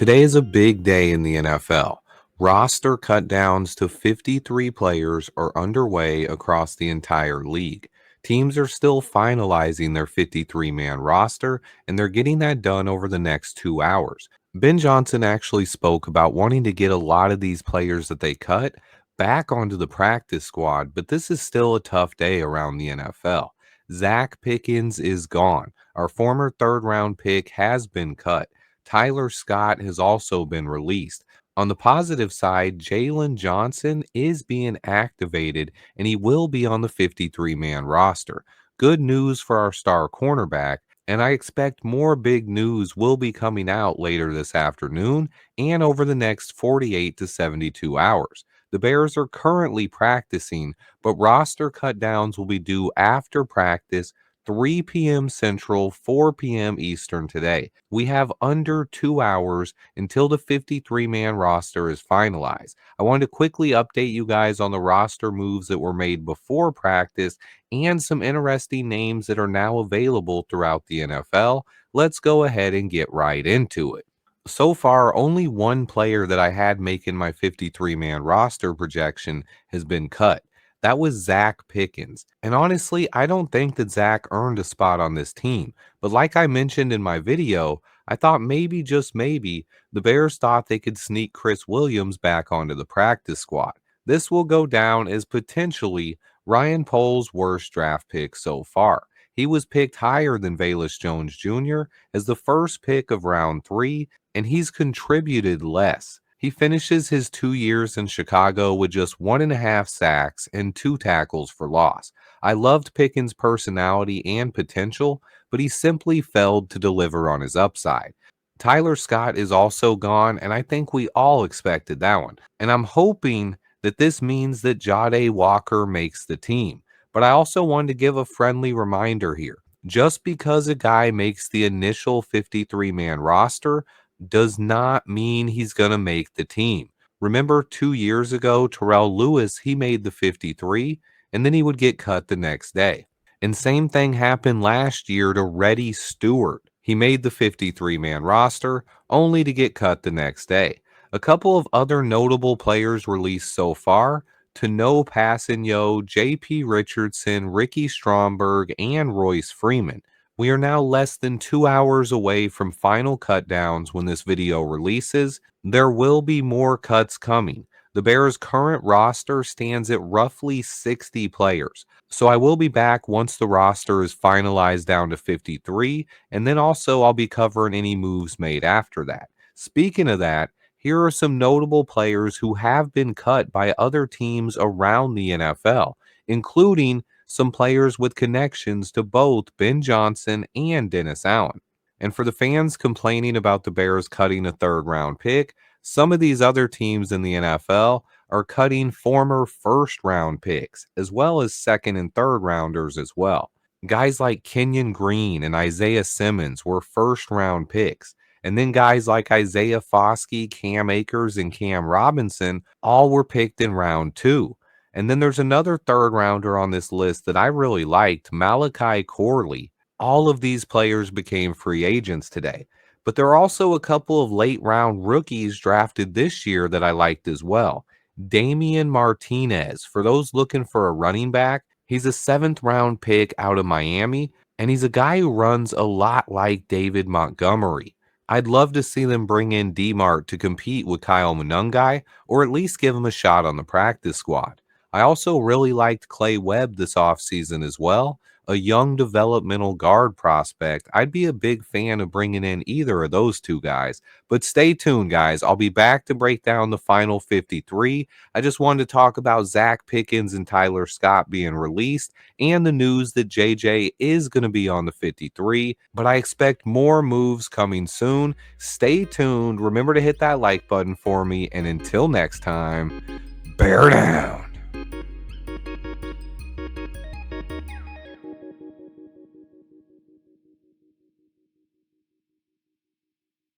Today is a big day in the NFL. Roster cutdowns to 53 players are underway across the entire league. Teams are still finalizing their 53-man roster, and they're getting that done over the next 2 hours. Ben Johnson actually spoke about wanting to get a lot of these players that they cut back onto the practice squad, but this is still a tough day around the NFL. Zacch Pickens is gone. Our former third-round pick has been cut. Tyler Scott has also been released. On the positive side, Jaylon Johnson is being activated and he will be on the 53-man roster. Good news for our star cornerback, and I expect more big news will be coming out later this afternoon and over the next 48 to 72 hours. The Bears are currently practicing, but roster cutdowns will be due after practice 3 p.m. Central, 4 p.m. Eastern today. We have under 2 hours until the 53-man roster is finalized. I wanted to quickly update you guys on the roster moves that were made before practice and some interesting names that are now available throughout the NFL. Let's go ahead and get right into it. So far, only one player that I had making my 53-man roster projection has been cut. That was Zacch Pickens. And honestly, I don't think that Zacch earned a spot on this team. But like I mentioned in my video, I thought maybe, just maybe, the Bears thought they could sneak Chris Williams back onto the practice squad. This will go down as potentially Ryan Poles' worst draft pick so far. He was picked higher than Velus Jones Jr. as the first pick of round 3, and he's contributed less. He finishes his 2 years in Chicago with just 1.5 sacks and 2 tackles for loss. I loved Pickens' personality and potential, but he simply failed to deliver on his upside. Tyler Scott is also gone, and I think we all expected that one. And I'm hoping that this means that Jade Walker makes the team. But I also wanted to give a friendly reminder here. Just because a guy makes the initial 53-man roster does not mean he's going to make the team. Remember 2 years ago, Terrell Lewis, he made the 53, and then he would get cut the next day. And same thing happened last year to Reddy Stewart. He made the 53-man roster, only to get cut the next day. A couple of other notable players released so far: Tano Passanio, J.P. Richardson, Ricky Stromberg, and Royce Freeman. We are now less than 2 hours away from final cutdowns when this video releases. There will be more cuts coming. The Bears' current roster stands at roughly 60 players. So I will be back once the roster is finalized down to 53, and then also I'll be covering any moves made after that. Speaking of that, here are some notable players who have been cut by other teams around the NFL, including some players with connections to both Ben Johnson and Dennis Allen. And for the fans complaining about the Bears cutting a third-round pick, some of these other teams in the NFL are cutting former first-round picks, as well as second and third rounders as well. Guys like Kenyon Green and Isaiah Simmons were first-round picks. And then guys like Isaiah Foskey, Cam Akers, and Cam Robinson all were picked in round 2. And then there's another third rounder on this list that I really liked, Malachi Corley. All of these players became free agents today. But there are also a couple of late round rookies drafted this year that I liked as well. Damian Martinez, for those looking for a running back, he's a 7th round pick out of Miami, and he's a guy who runs a lot like David Montgomery. I'd love to see them bring in D-Mart to compete with Kyle Monungai, or at least give him a shot on the practice squad. I also really liked Clay Webb this offseason as well, a young developmental guard prospect. I'd be a big fan of bringing in either of those two guys. But stay tuned, guys. I'll be back to break down the final 53. I just wanted to talk about Zacch Pickens and Tyler Scott being released and the news that JJ is going to be on the 53. But I expect more moves coming soon. Stay tuned. Remember to hit that like button for me. And until next time, bear down.